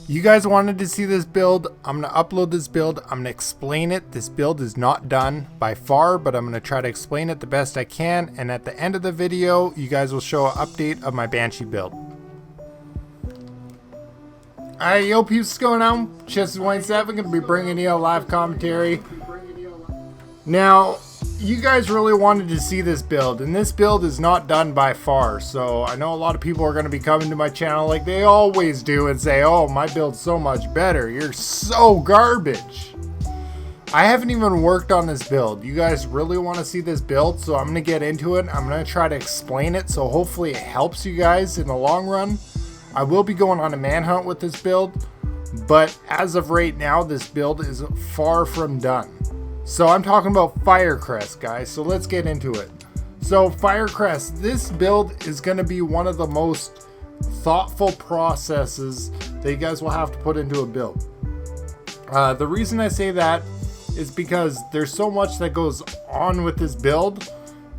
You guys wanted to see this build. I'm going to upload this build. I'm going to explain it. This build is not done by far, but I'm going to try to explain it the best I can. And at the end of the video, you guys will show an update of my Banshee build. Alright, yo peeps, what's going on? Chess27, going to be bringing you a live commentary. Now, you guys really wanted to see this build, and this build is not done by far. So I know a lot of people are going to be coming to my channel like they always do and say, oh, my build's so much better. You're so garbage. I haven't even worked on this build. You guys really want to see this build, so I'm going to get into it. I'm going to try to explain it, so hopefully it helps you guys in the long run. I will be going on a manhunt with this build, but as of right now, this build is far from done. So I'm talking about Firecrest, guys, so let's get into it. So Firecrest, this build is going to be one of the most thoughtful processes that you guys will have to put into a build. The reason I say that is because there's so much that goes on with this build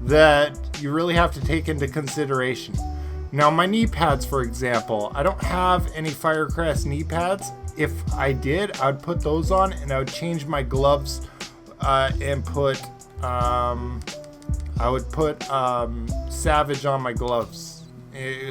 that you really have to take into consideration. Now, my knee pads, for example, I don't have any Firecrest knee pads. If I did, I'd put those on and I would change my gloves and put I would put Savage on my gloves.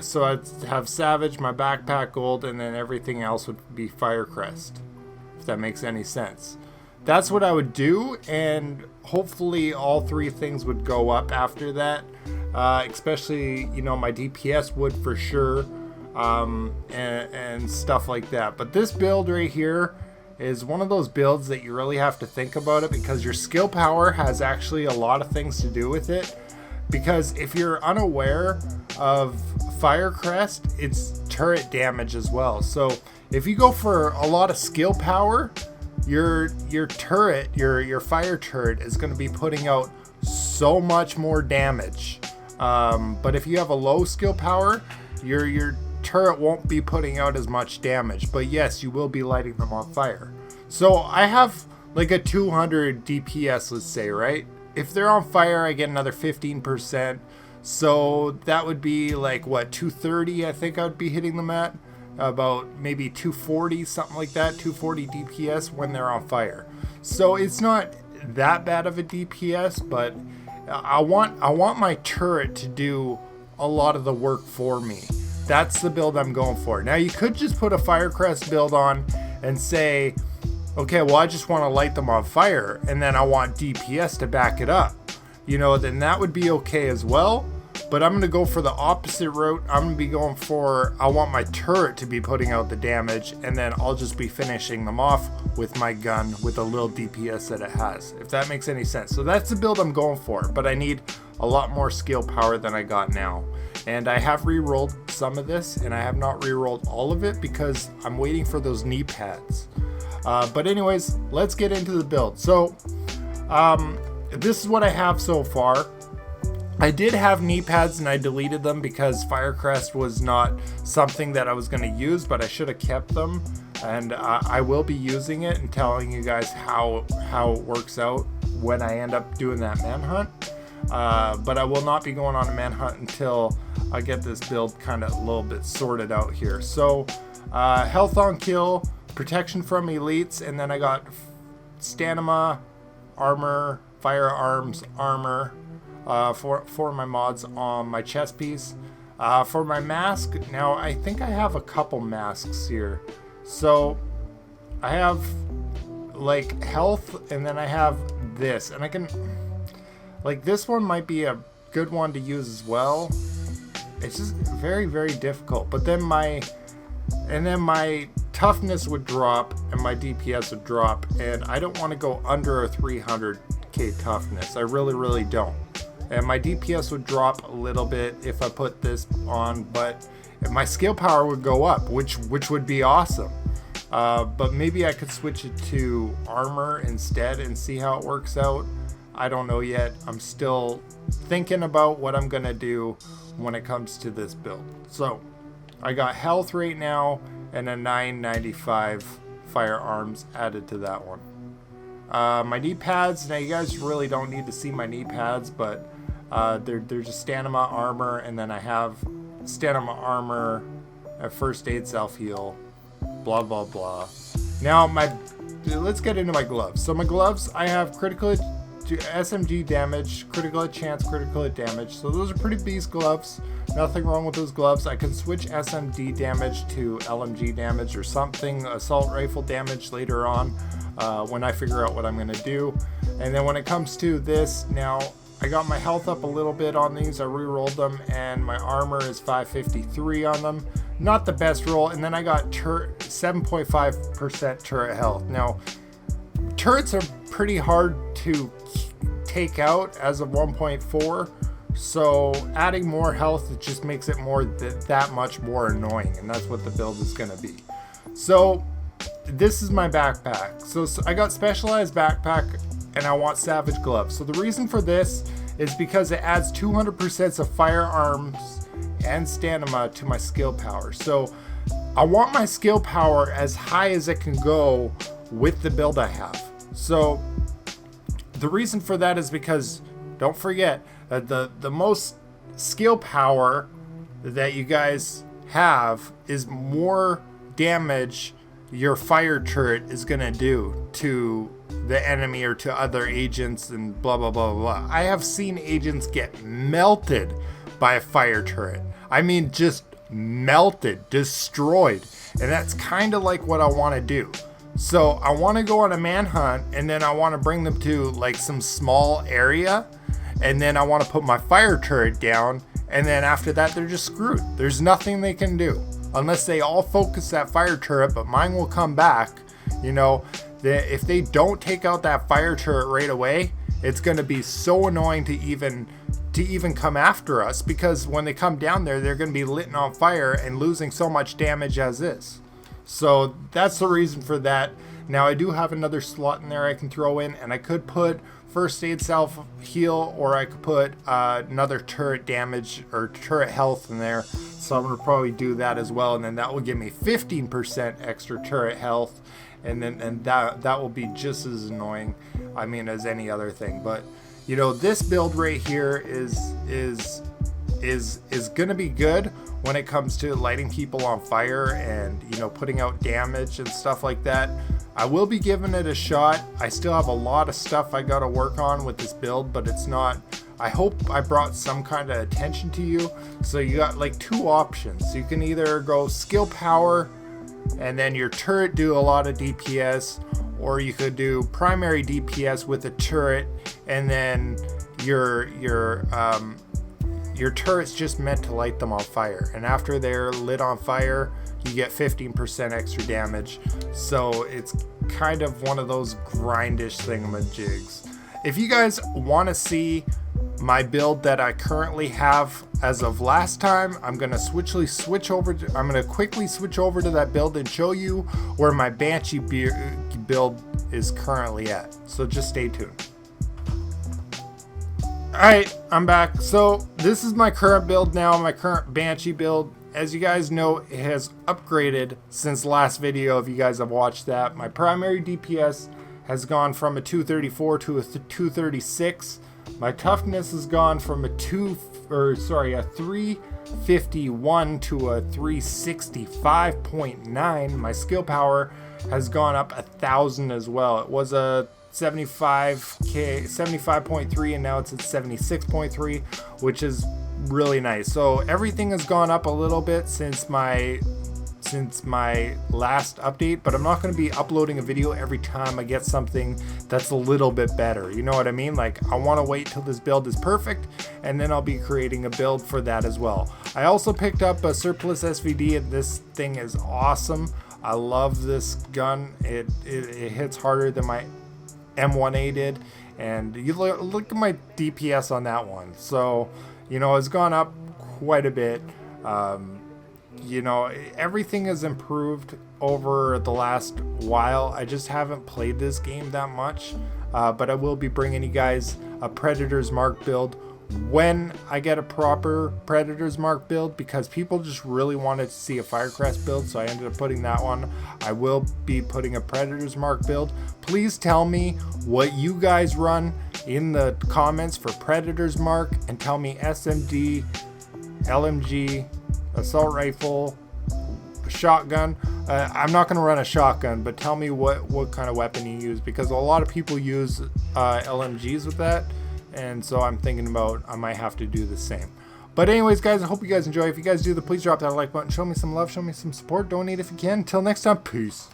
So I'd have Savage, my backpack gold, and then everything else would be Firecrest, if that makes any sense. That's what I would do, and hopefully all three things would go up after that. Especially, you know, my DPS would for sure, and stuff like that. But this build right here is one of those builds that you really have to think about it, because your skill power has actually a lot of things to do with it. Because if you're unaware of Firecrest, it's turret damage as well. So if you go for a lot of skill power, your turret, your fire turret is going to be putting out so much more damage. But if you have a low skill power, your turret won't be putting out as much damage, but yes, you will be lighting them on fire. So I have like a 200 DPS, let's say, right? If they're on fire, I get another 15%. So that would be like, what, 230 I think I would be hitting them at? About maybe 240, something like that, 240 DPS when they're on fire. So it's not that bad of a DPS, but I want my turret to do a lot of the work for me. That's the build I'm going for. Now, you could just put a Firecrest build on and say, okay, well, I just want to light them on fire, and then I want DPS to back it up. You know, then that would be okay as well. But I'm going to go for the opposite route. I'm going to be going for, I want my turret to be putting out the damage, and then I'll just be finishing them off with my gun with a little DPS that it has, if that makes any sense. So that's the build I'm going for, but I need a lot more skill power than I got now. And I have re-rolled some of this, and I have not re-rolled all of it because I'm waiting for those knee pads. But anyways, let's get into the build. So this is what I have so far. I did have knee pads and I deleted them because Firecrest was not something that I was going to use, but I should have kept them. And I will be using it and telling you guys how it works out when I end up doing that manhunt. But I will not be going on a manhunt until I get this build kind of a little bit sorted out here. So health on kill, protection from elites, and then I got stamina, armor, firearms, armor. For my mods on my chest piece. For my mask, now I think I have a couple masks here. So I have like health, and then I have this, and I can, like, this one might be a good one to use as well. It's just very, very difficult. But then my toughness would drop and my DPS would drop, and I don't want to go under a 300k toughness. I really, really don't. And my DPS would drop a little bit if I put this on, but my skill power would go up, which would be awesome. But maybe I could switch it to armor instead and see how it works out. I don't know yet. I'm still thinking about what I'm gonna do when it comes to this build. So I got health right now and a 995 firearms added to that one. My knee pads, now you guys really don't need to see my knee pads, but they're just stamina, armor, and then I have stamina, armor, a first aid, self-heal, blah, blah, blah. Now, let's get into my gloves. So my gloves, I have critical SMG damage, critical hit chance, critical hit damage. So those are pretty beast gloves. Nothing wrong with those gloves. I can switch SMD damage to LMG damage or something, assault rifle damage later on when I figure out what I'm going to do. And then when it comes to this, now I got my health up a little bit on these. I re-rolled them and my armor is 553 on them. Not the best roll. And then I got 7.5% turret health. Now, turrets are pretty hard to take out as of 1.4. So adding more health, it just makes it more that much more annoying. And that's what the build is going to be. So this is my backpack. So I got specialized backpack and I want savage gloves. So the reason for this is because it adds 200% of firearms and stamina to my skill power. So I want my skill power as high as it can go with the build I have. So the reason for that is because, don't forget, the most skill power that you guys have is more damage your fire turret is gonna do to the enemy or to other agents and blah blah blah blah. I have seen agents get melted by a fire turret. I mean, just melted, destroyed. And that's kind of like what I want to do. So I want to go on a manhunt and then I want to bring them to like some small area. And then I want to put my fire turret down. And then after that, they're just screwed. There's nothing they can do unless they all focus that fire turret, but mine will come back. You know, if they don't take out that fire turret right away, it's going to be so annoying to even come after us, because when they come down there, they're going to be lit on fire and losing so much damage as is. So that's the reason for that. Now I do have another slot in there I can throw in, and I could put first aid, self heal, or I could put another turret damage or turret health in there. So I'm going to probably do that as well, and then that will give me 15% extra turret health, and that will be just as annoying, I mean, as any other thing. But you know, this build right here is gonna be good when it comes to lighting people on fire and, you know, putting out damage and stuff like that. I will be giving it a shot. I still have a lot of stuff I gotta work on with this build, but it's not, I hope I brought some kind of attention to you. So you got like two options. You can either go skill power and then your turret do a lot of DPS, or you could do primary DPS with a turret, and then your turret's just meant to light them on fire. And after they're lit on fire, you get 15% extra damage. So it's kind of one of those grindish thingamajigs. If you guys want to see my build that I currently have as of last time, I'm gonna quickly switch over to that build and show you where my Banshee build is currently at. So just stay tuned. Alright, I'm back. So this is my current build now, my current Banshee build. As you guys know, it has upgraded since last video, if you guys have watched that. My primary DPS has gone from a 234 to a 236. My toughness has gone from a 351 to a 365.9. My skill power has gone up 1,000 as well. It was a 75.3 and now it's at 76.3, which is really nice. So everything has gone up a little bit since my last update, but I'm not going to be uploading a video every time I get something that's a little bit better. You know what I mean? Like, I want to wait till this build is perfect, and then I'll be creating a build for that as well. I also picked up a surplus SVD, and this thing is awesome. I love this gun. It hits harder than my M1A did, and you look at my DPS on that one. So, you know, it's gone up quite a bit. You know, everything has improved over the last while. I just haven't played this game that much, but I will be bringing you guys a Predator's Mark build when I get a proper Predator's Mark build, because people just really wanted to see a Firecrest build, so I ended up putting that one. I will be putting a Predator's Mark build. Please tell me what you guys run in the comments for Predator's Mark, and tell me SMG, LMG, assault rifle, shotgun. I'm not going to run a shotgun, but tell me what kind of weapon you use, because a lot of people use LMGs with that, and so I'm thinking about I might have to do the same. But anyways, guys, I hope you guys enjoy. If you guys do, please drop that like button. Show me some love. Show me some support. Donate if you can. Until next time, peace.